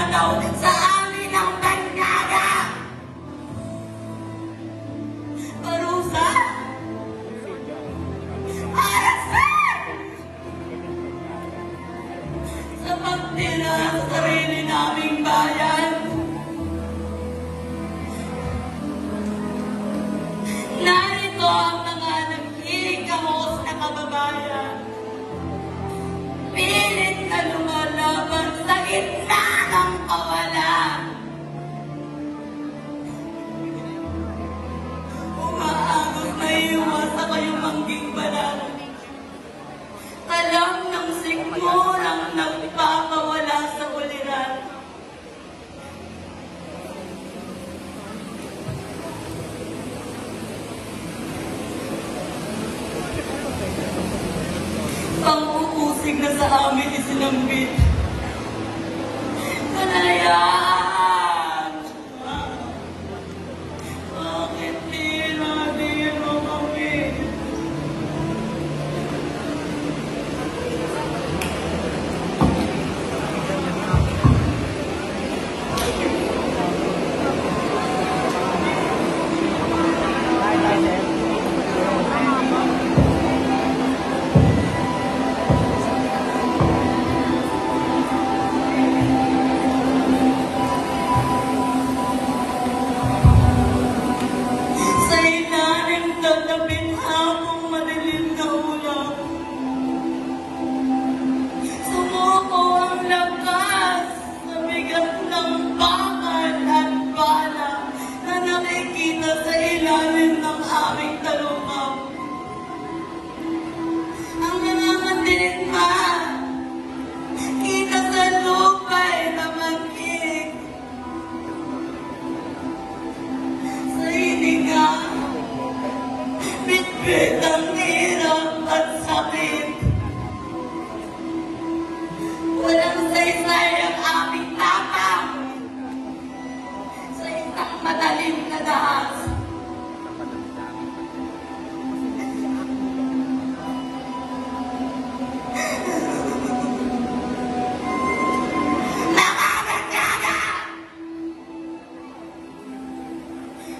daw sa amin ang banyaga. Parusa para sa pagtira sa sarili naming bayan. Narito ang mga naghihikamos na kababayan, pilit na lumalaban sa gitna ng kawalan. Umaagos na iwas sa kayong mangging balat, alam ng sikmurang nagpapawala sa uliran. Ang uusig na sa amin isinambit. Kalayaan! Bakit tinabi mo kami? Ang hirap at sakit. Walang saysay ang aming tapang sa isang matalim na dahas. Nakakagyaga!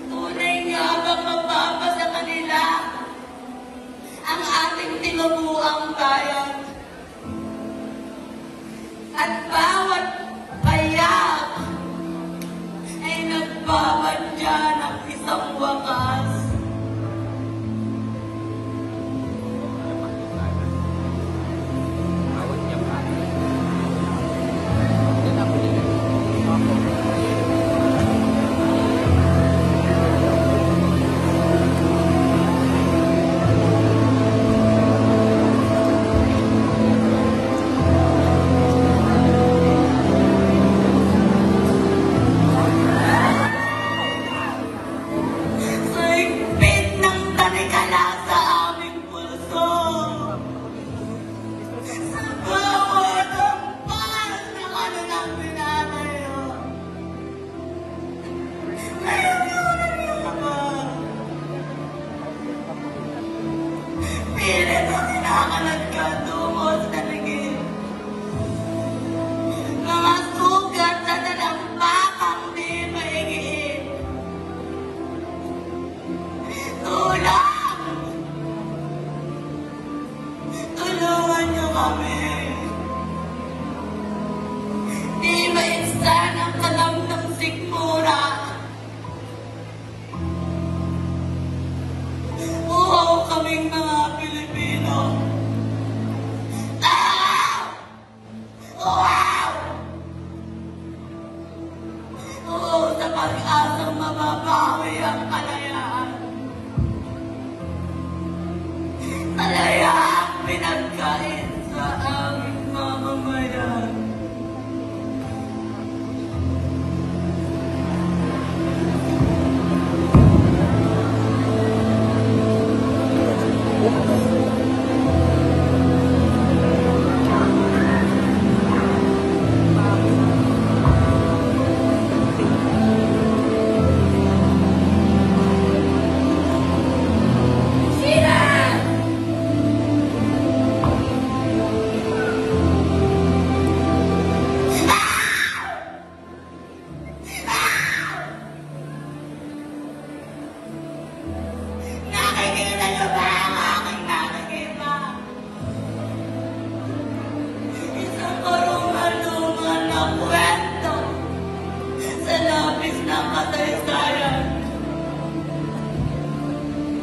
Tunay nga bang mapapa sa kanila ang ating tinubuang bayan? At bawat payak ay nagbabadya ng isang wakas. Pilit ang hinakalat ka tungo sa taligid. Mga sugat sa talampakang di maigiin. Tulong! Tulungan niyo kami. Di mainsan ang kalam ng sikmura. Uhaw kaming mga Pilipino. Wow! Oo, sa pag-asang mababawi ang kalayaan. Kalayaang pinagkain sa aming mamamayan.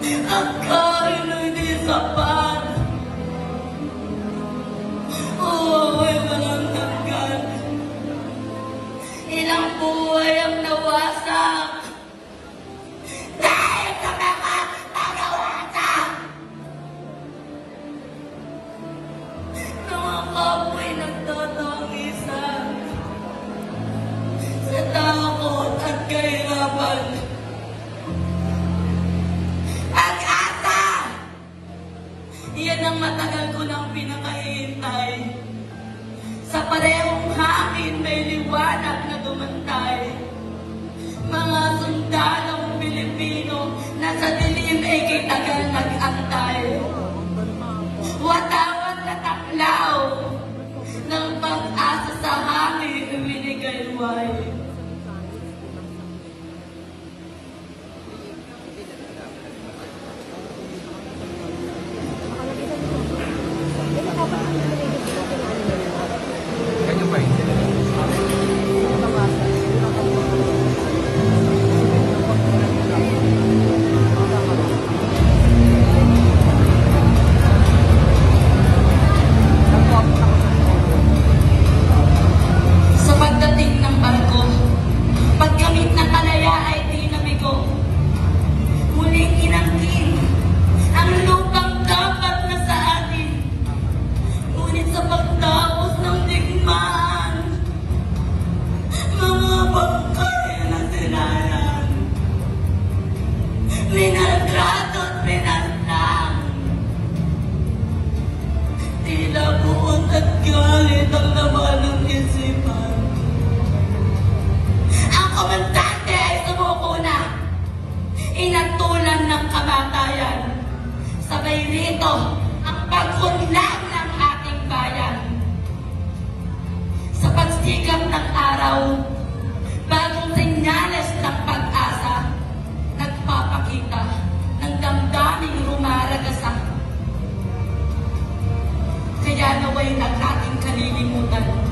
Ang kain ay di sapat. Ay walang hanggan. Ilang buhay ang nawasak dahil sa mga pag-awasak. Mga kapoy nagtatangisan sa takot at kahirapan. Pag-asa! Yan ang matagal ko nang pinakahihintay. Sa parehong hangin may liwanag na dumantay. Mga sundalong Pilipino na sa dilim ay kitagal nag-antay. Watawan na taklaw ng pag-asa sa hangin binigay-way. Sa pagdating ng barko, paggamit ng kalaya ay di namigo. Muling inangkin ang lupang dapat na sa atin. Ngunit sa pagtapos ng digmaan, mga bangkay na sinayan, minaltrato at pinaslang. Tila buot at galit ang laman ng isipan. Ang komandante ay sumuko na, inatulan ng kamatayan. Sabay rito ang pag-unlad ng ating bayan. Sa pagsikap ng araw, bagong senyales ng pag-asa, nagpapakita ng damdaming rumaragasa. Kaya naway ng ating kalilimutan